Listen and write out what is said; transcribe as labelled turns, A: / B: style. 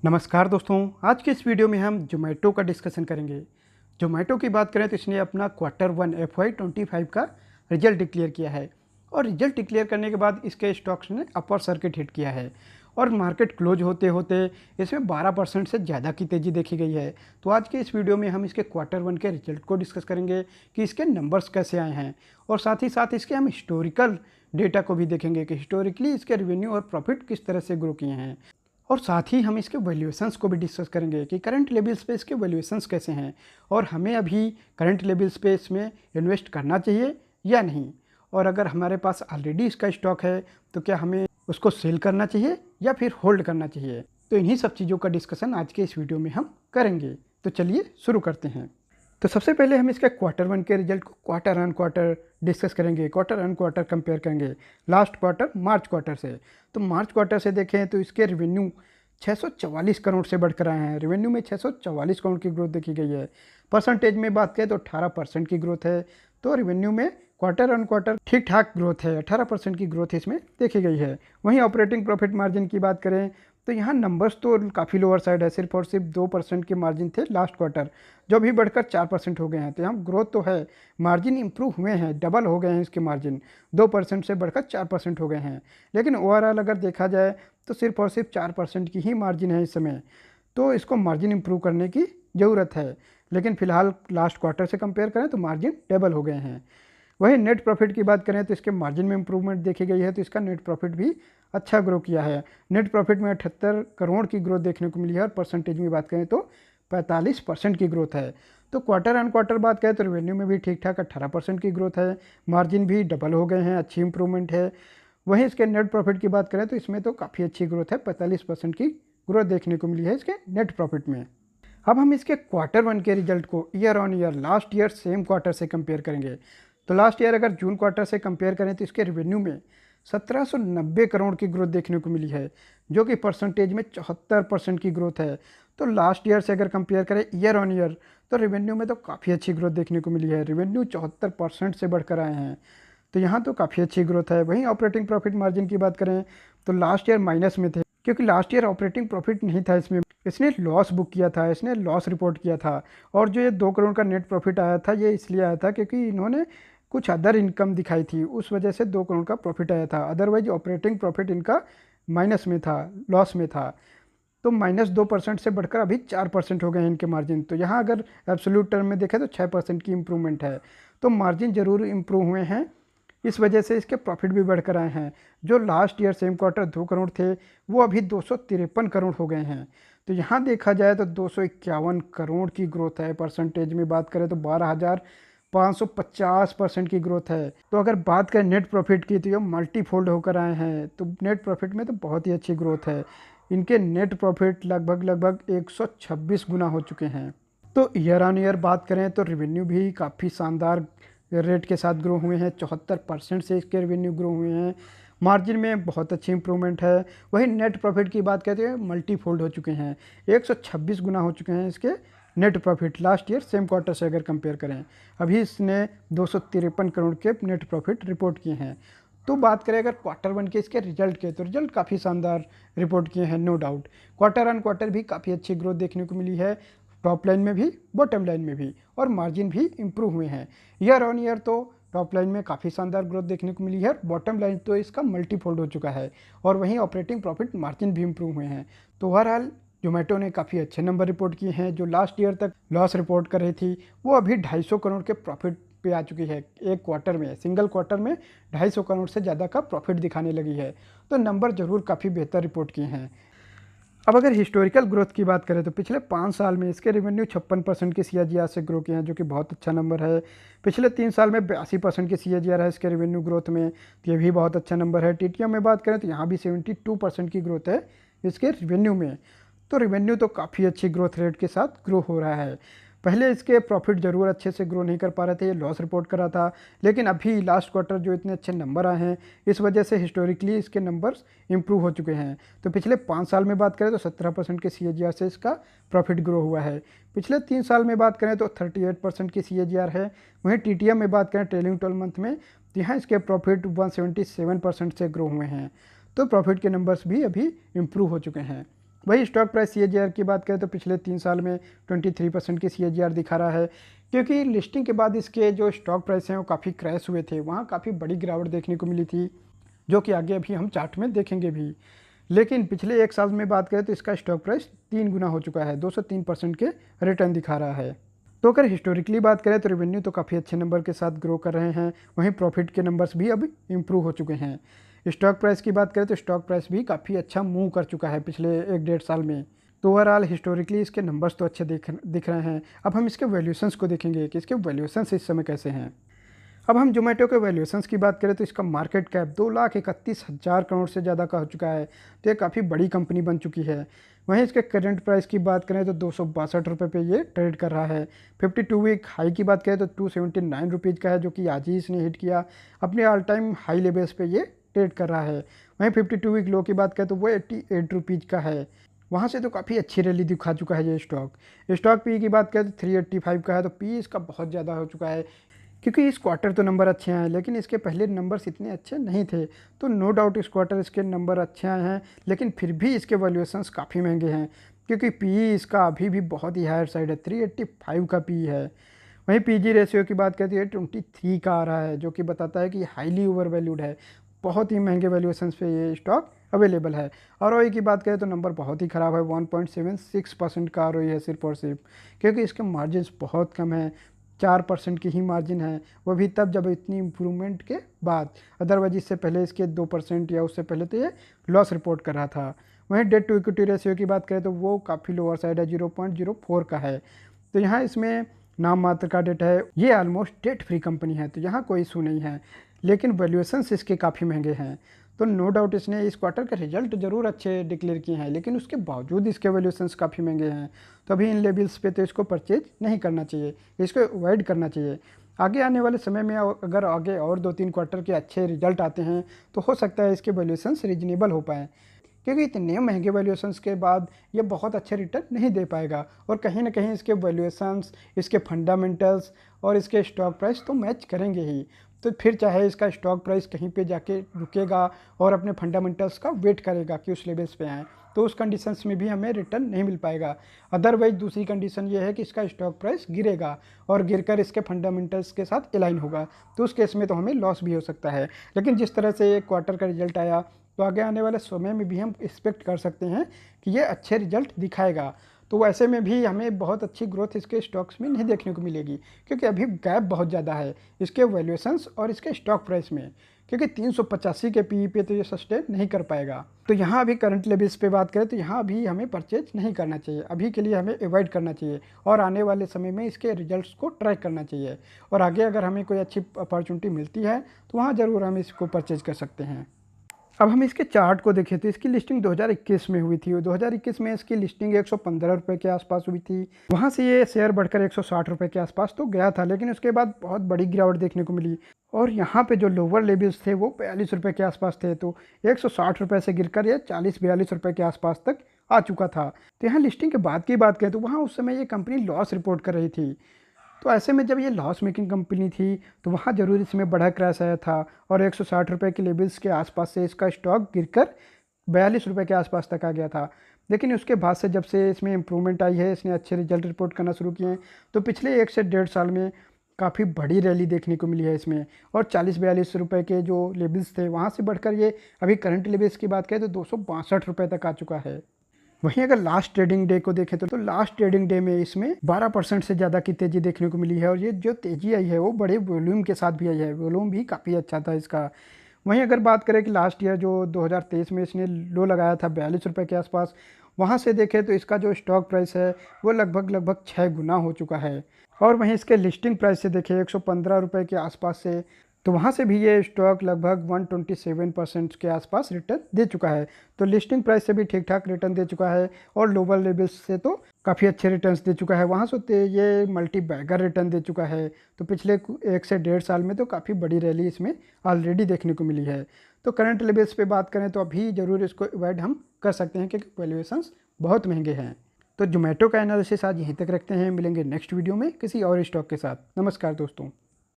A: नमस्कार दोस्तों, आज के इस वीडियो में हम जोमेटो का डिस्कशन करेंगे। जोमेटो की बात करें तो इसने अपना क्वार्टर 1 FY25 का रिजल्ट डिक्लेयर किया है और रिजल्ट डिक्लेयर करने के बाद इसके स्टॉक्स ने अपर सर्किट हिट किया है और मार्केट क्लोज होते होते इसमें 12% से ज़्यादा की तेज़ी देखी गई है। तो आज के इस वीडियो में हम इसके क्वार्टर 1 के रिजल्ट को डिस्कस करेंगे कि इसके नंबर्स कैसे आए हैं और साथ ही साथ इसके हम हिस्टोरिकल डेटा को भी देखेंगे कि हिस्टोरिकली इसके रेवेन्यू और प्रॉफिट किस तरह से ग्रो किए हैं। और साथ ही हम इसके वैल्यूएशंस को भी डिस्कस करेंगे कि करंट लेवल्स पे इसके वैल्यूएशंस कैसे हैं और हमें अभी करंट लेवल्स पे इसमें इन्वेस्ट करना चाहिए या नहीं, और अगर हमारे पास ऑलरेडी इसका स्टॉक है तो क्या हमें उसको सेल करना चाहिए या फिर होल्ड करना चाहिए। तो इन्हीं सब चीज़ों का डिस्कशन आज के इस वीडियो में हम करेंगे। तो चलिए शुरू करते हैं। तो सबसे पहले हम इसके क्वार्टर 1 के रिजल्ट को क्वार्टर ऑन क्वार्टर डिस्कस करेंगे, क्वार्टर ऑन क्वार्टर कंपेयर करेंगे लास्ट क्वार्टर मार्च क्वार्टर से। तो मार्च क्वार्टर से देखें तो इसके रेवेन्यू 644 करोड़ से बढ़कर आए हैं। रेवेन्यू में 644 करोड़ की ग्रोथ देखी गई है। परसेंटेज में बात करें तो 18% की ग्रोथ है। तो रेवेन्यू में क्वार्टर ऑन क्वार्टर ठीक ठाक ग्रोथ है, 18% की ग्रोथ इसमें देखी गई है। वहीं ऑपरेटिंग प्रॉफिट मार्जिन की बात करें तो यहाँ नंबर्स तो काफ़ी लोअर साइड है, सिर्फ और सिर्फ 2% के मार्जिन थे लास्ट क्वार्टर, जो अभी बढ़कर 4% हो गए हैं। तो यहाँ ग्रोथ तो है, मार्जिन इंप्रूव हुए हैं, डबल हो गए हैं इसके मार्जिन, 2% से बढ़कर 4% हो गए हैं। लेकिन ओवरऑल अगर देखा जाए तो सिर्फ और सिर्फ 4% की ही मार्जिन है इस समय। तो इसको मार्जिन इंप्रूव करने की ज़रूरत है, लेकिन फ़िलहाल लास्ट क्वार्टर से कंपेयर करें तो मार्जिन डबल हो गए हैं। वहीं नेट प्रॉफिट की बात करें तो इसके मार्जिन में इंप्रूवमेंट देखी गई है, तो इसका नेट प्रॉफिट भी अच्छा ग्रो किया है। नेट प्रॉफिट में 78 करोड़ की ग्रोथ देखने को मिली है और परसेंटेज में बात करें तो 45% की ग्रोथ है। तो क्वार्टर ऑन क्वार्टर बात करें तो रेवेन्यू में भी ठीक ठाक 18% की ग्रोथ है, मार्जिन भी डबल हो गए हैं, अच्छी इंप्रूवमेंट है। वहीं इसके नेट प्रॉफिट की बात करें तो इसमें तो काफ़ी अच्छी ग्रोथ है, 45% की ग्रोथ देखने को मिली है इसके नेट प्रॉफिट में। अब हम इसके क्वार्टर 1 के रिजल्ट को year on year last year same quarter से कंपेयर करेंगे। तो लास्ट ईयर अगर जून क्वार्टर से कंपेयर करें तो इसके रेवेन्यू में 1790 करोड़ की ग्रोथ देखने को मिली है, जो कि परसेंटेज में 74% की ग्रोथ है। तो लास्ट ईयर से अगर कंपेयर करें ईयर ऑन ईयर तो रेवेन्यू में तो काफ़ी अच्छी ग्रोथ देखने को मिली है, रेवेन्यू 74% से बढ़कर आए हैं। तो यहाँ तो काफ़ी अच्छी ग्रोथ है। वहीं ऑपरेटिंग प्रॉफिट मार्जिन की बात करें तो लास्ट ईयर माइनस में थे, क्योंकि लास्ट ईयर ऑपरेटिंग प्रॉफिट नहीं था इसमें, इसने लॉस बुक किया था, इसने लॉस रिपोर्ट किया था। और जो ये 2 करोड़ का नेट प्रॉफिट आया था ये इसलिए आया था क्योंकि इन्होंने कुछ अदर इनकम दिखाई थी, उस वजह से 2 करोड़ का प्रॉफिट आया था। अदरवाइज ऑपरेटिंग प्रॉफिट इनका माइनस में था, लॉस में था। तो -2% से बढ़कर अभी 4% हो गए हैं इनके मार्जिन। तो यहाँ अगर एब्सोल्यूट टर्म में देखें तो 6% की इम्प्रूवमेंट है। तो मार्जिन ज़रूर इम्प्रूव हुए हैं, इस वजह से इसके प्रॉफिट भी बढ़कर आए हैं। जो last year same quarter 2 crore थे वो अभी 253 करोड़ हो गए हैं। तो यहाँ देखा जाए तो 251 करोड़ की ग्रोथ है। परसेंटेज में बात करें तो 12,550% की ग्रोथ है। तो अगर बात करें नेट प्रॉफिट की तो ये मल्टीफोल्ड होकर आए हैं। तो नेट प्रॉफिट में तो बहुत ही अच्छी ग्रोथ है, इनके नेट प्रॉफिट लगभग 126 गुना हो चुके हैं। तो ईयर ऑन ईयर बात करें तो रेवेन्यू भी काफ़ी शानदार रेट के साथ ग्रो हुए हैं, 74% से इसके रेवेन्यू ग्रो हुए हैं। मार्जिन में बहुत अच्छी इंप्रूवमेंट है। वहीं नेट प्रॉफिट की बात करते हैं मल्टीफोल्ड हो चुके हैं, 126 गुना हो चुके हैं इसके net profit last year same quarter से अगर कंपेयर करें। अभी इसने 253 करोड़ के नेट प्रॉफिट रिपोर्ट किए हैं। तो बात करें अगर क्वार्टर 1 के इसके रिजल्ट के तो रिजल्ट काफ़ी शानदार रिपोर्ट किए हैं, no doubt. Quarter on quarter भी काफ़ी अच्छी ग्रोथ देखने को मिली है, टॉप लाइन में भी बॉटम लाइन में भी, और मार्जिन भी इम्प्रूव हुए हैं। ईयर ऑन ईयर तो टॉप लाइन में काफ़ी शानदार ग्रोथ देखने को मिली है, बॉटम लाइन तो इसका मल्टीफोल्ड हो चुका है, और वहीं ऑपरेटिंग प्रॉफिट मार्जिन भी इम्प्रूव हुए हैं। तो ओवरऑल जोमेटो ने काफ़ी अच्छे नंबर रिपोर्ट किए हैं। जो लास्ट ईयर तक लॉस रिपोर्ट कर रही थी वो अभी 250 करोड़ के प्रॉफिट पे आ चुकी है। एक क्वार्टर में, सिंगल क्वार्टर में 250 करोड़ से ज़्यादा का प्रॉफिट दिखाने लगी है। तो नंबर ज़रूर काफ़ी बेहतर रिपोर्ट किए हैं। अब अगर हिस्टोरिकल ग्रोथ की बात करें तो पिछले 5 साल में इसके रेवेन्यू 56% के CAGR से ग्रो किए हैं, जो कि बहुत अच्छा नंबर है। पिछले 3 साल में 82% के CAGR है इसके रेवेन्यू ग्रोथ में, तो ये भी बहुत अच्छा नंबर है। TTM में बात करें तो यहाँ भी 72% की ग्रोथ है इसके रेवेन्यू में। तो रेवेन्यू तो काफ़ी अच्छी ग्रोथ रेट के साथ ग्रो हो रहा है। पहले इसके प्रॉफिट ज़रूर अच्छे से ग्रो नहीं कर पा रहे थे, ये लॉस रिपोर्ट कर रहा था, लेकिन अभी लास्ट क्वार्टर जो इतने अच्छे नंबर आए हैं इस वजह से हिस्टोरिकली इसके नंबर्स इंप्रूव हो चुके हैं। तो पिछले 5 साल में बात करें तो 17% के CAGR से इसका प्रॉफिट ग्रो हुआ है। पिछले 3 साल में बात करें तो 38% की CAGR है। वहीं TTM में बात करें ट्रेलिंग 12 मंथ में, तो यहाँ इसके प्रॉफिट 177% से ग्रो हुए हैं। तो प्रॉफिट के नंबर्स भी अभी इम्प्रूव हो चुके हैं। वही स्टॉक प्राइस CAGR की बात करें तो पिछले 3 साल में 23% की CAGR दिखा रहा है, क्योंकि लिस्टिंग के बाद इसके जो स्टॉक प्राइस हैं वो काफ़ी क्रैश हुए थे, वहाँ काफ़ी बड़ी गिरावट देखने को मिली थी, जो कि आगे अभी हम चार्ट में देखेंगे भी। लेकिन पिछले 1 साल में बात करें तो इसका स्टॉक प्राइस 3 गुना हो चुका है, 203% के रिटर्न दिखा रहा है। तो अगर हिस्टोरिकली बात करें तो रेवेन्यू तो काफ़ी अच्छे नंबर के साथ ग्रो कर रहे हैं, वहीं प्रॉफिट के नंबर्स भी अब इम्प्रूव हो चुके हैं। स्टॉक प्राइस की बात करें तो स्टॉक प्राइस भी काफ़ी अच्छा मूव कर चुका है पिछले 1-1.5 साल में। तो ओवरऑल हिस्टोरिकली इसके नंबर्स तो अच्छे दिख रहे हैं। अब हम इसके वैल्यूएशंस को देखेंगे कि इसके वैल्यूएशंस इस समय कैसे हैं। अब हम जोमेटो के वैल्यूएशंस की बात करें तो इसका मार्केट कैप 2,31,000 करोड़ से ज़्यादा का हो चुका है, तो ये काफ़ी बड़ी कंपनी बन चुकी है। वहीं इसके करंट प्राइस की बात करें तो 262 रुपये पे ये ट्रेड कर रहा है। 52 वीक हाई की बात करें तो 279 रुपीज़ का है, जो कि आज ही इसने हिट किया, अपने ऑल टाइम हाई लेवल्स पे ये ट्रेड कर रहा है। वहीं 52 वीक लो की बात करें तो वो 88 रुपीज़ का है, वहाँ से तो काफ़ी अच्छी रैली दिखा चुका है ये स्टॉक पी की बात करें तो 385 का है, तो पी इसका बहुत ज़्यादा हो चुका है, क्योंकि इस क्वार्टर तो नंबर अच्छे आए हैं, लेकिन इसके पहले नंबर्स इतने अच्छे नहीं थे। तो नो डाउट इस क्वार्टर इसके नंबर अच्छे आए हैं, लेकिन फिर भी इसके वैल्यूएशंस काफ़ी महंगे हैं, क्योंकि पी इसका अभी भी बहुत ही हायर साइड है, 385 का पी है। वहीं PG रेशियो की बात करते हैं 23 का आ रहा है, जो कि बताता है कि हाईली ओवर वैल्यूड है, बहुत ही महंगे वैल्यूएशंस पे ये स्टॉक अवेलेबल है। ROE की बात करें तो नंबर बहुत ही ख़राब है, 1.76% का ROE है सिर्फ और सिर्फ, क्योंकि इसके मार्जिन्स बहुत कम है, 4% की ही मार्जिन है, वो भी तब जब इतनी इम्प्रूवमेंट के बाद। अदरवाइज इससे पहले इसके 2% या उससे पहले तो ये लॉस रिपोर्ट कर रहा था। वहीं डेट टू इक्विटी रेशियो की बात करें तो वो काफ़ी लोअर साइड है, 0.04 का है। तो यहाँ इसमें नाम मात्र का डेट है, ये ऑलमोस्ट डेट फ्री कंपनी है, तो यहाँ कोई इशू नहीं है, लेकिन वैल्यूएशंस इसके काफ़ी महंगे हैं। तो नो डाउट इसने इस क्वार्टर के रिजल्ट जरूर अच्छे डिक्लेयर किए हैं, लेकिन उसके बावजूद इसके वैल्यूएशंस काफ़ी महंगे हैं। तो अभी इन लेवल्स पे तो इसको परचेज नहीं करना चाहिए, इसको अवॉइड करना चाहिए। आगे आने वाले समय में अगर आगे और 2-3 क्वार्टर के अच्छे रिजल्ट आते हैं तो हो सकता है इसके वैल्यूएशंस रीजनेबल हो पाएँ, क्योंकि इतने महंगे वैल्यूएशंस के बाद ये बहुत अच्छे रिटर्न नहीं दे पाएगा, और कहीं ना कहीं इसके वैल्यूएशंस, इसके फंडामेंटल्स और इसके स्टॉक प्राइस तो मैच करेंगे ही। तो फिर चाहे इसका स्टॉक प्राइस कहीं पे जाके रुकेगा और अपने फंडामेंटल्स का वेट करेगा कि उस लेवल्स पे आए, तो उस कंडीशंस में भी हमें रिटर्न नहीं मिल पाएगा। अदरवाइज दूसरी कंडीशन ये है कि इसका स्टॉक प्राइस गिरेगा और गिरकर इसके फंडामेंटल्स के साथ अलाइन होगा, तो उस केस में तो हमें लॉस भी हो सकता है। लेकिन जिस तरह से एक क्वार्टर का रिजल्ट आया, तो आगे आने वाले समय में भी हम एक्सपेक्ट कर सकते हैं कि ये अच्छे रिजल्ट दिखाएगा। तो वैसे में भी हमें बहुत अच्छी ग्रोथ इसके स्टॉक्स में नहीं देखने को मिलेगी, क्योंकि अभी गैप बहुत ज़्यादा है इसके वैल्यूएशंस और इसके स्टॉक प्राइस में, क्योंकि 385 के PE पे तो ये सस्टेन नहीं कर पाएगा। तो यहाँ अभी करंट लेवल्स पे बात करें तो यहाँ अभी हमें परचेज नहीं करना चाहिए, अभी के लिए हमें अवॉइड करना चाहिए, और आने वाले समय में इसके रिजल्ट्स को ट्रैक करना चाहिए, और आगे अगर हमें कोई अच्छी अपॉर्चुनिटी मिलती है तो वहाँ ज़रूर हम इसको परचेज कर सकते हैं। अब हम इसके चार्ट को देखें तो इसकी लिस्टिंग 2021 में हुई थी, 2021 में इसकी लिस्टिंग 115 रुपये के आसपास हुई थी, वहाँ से ये शेयर बढ़कर 160 रुपये के आसपास तो गया था, लेकिन उसके बाद बहुत बड़ी गिरावट देखने को मिली, और यहाँ पे जो लोअर लेवल्स थे वो 42 रुपये के आसपास थे, तो 160 रुपये से गिरकर ये 40-42 रुपये के आसपास तक आ चुका था। तो यहाँ लिस्टिंग के बाद की बात करें तो वहाँ उस समय ये कंपनी लॉस रिपोर्ट कर रही थी, तो ऐसे में जब ये लॉस मेकिंग कंपनी थी तो वहाँ ज़रूर इसमें बड़ा क्रैश आया था, और 160 रुपये के लेवल्स के आसपास से इसका स्टॉक गिरकर 42 रुपये के आसपास तक आ गया था। लेकिन उसके बाद से जब से इसमें इम्प्रूवमेंट आई है, इसने अच्छे रिजल्ट रिपोर्ट करना शुरू किए हैं, तो पिछले 1 से 1.5 साल में काफ़ी बड़ी रैली देखने को मिली है इसमें, और 40-42 रुपये के जो लेवल्स थे वहाँ से बढ़कर ये अभी करंट लेवल्स की बात करें तो 262 रुपये तक आ चुका है। वहीं अगर लास्ट ट्रेडिंग डे को देखें तो लास्ट ट्रेडिंग डे में इसमें 12% से ज़्यादा की तेज़ी देखने को मिली है, और ये जो तेज़ी आई है वो बड़े वॉल्यूम के साथ भी आई है, वॉल्यूम भी काफ़ी अच्छा था इसका। वहीं अगर बात करें कि लास्ट ईयर जो 2023 में इसने लो लगाया था 42 रुपये के आसपास, वहाँ से देखें तो इसका जो स्टॉक प्राइस है वो लगभग 6 गुना हो चुका है, और वहीं इसके लिस्टिंग प्राइस से देखें 115 रुपये के आसपास से, तो वहाँ से भी ये स्टॉक लगभग 127% के आसपास रिटर्न दे चुका है। तो लिस्टिंग प्राइस से भी ठीक ठाक रिटर्न दे चुका है, और लोअर लेवल्स से तो काफ़ी अच्छे रिटर्न्स दे चुका है, वहाँ से ये मल्टी बैगर रिटर्न दे चुका है। तो पिछले 1 से 1.5 साल में तो काफ़ी बड़ी रैली इसमें ऑलरेडी देखने को मिली है। तो करंट लेवल्स पे बात करें तो अभी ज़रूर इसको अवॉइड हम कर सकते हैं, क्योंकि वैल्यूएशंस बहुत महंगे हैं। तो जोमेटो का एनालिसिस आज यहीं तक रखते हैं, मिलेंगे नेक्स्ट वीडियो में किसी और स्टॉक के साथ। नमस्कार दोस्तों।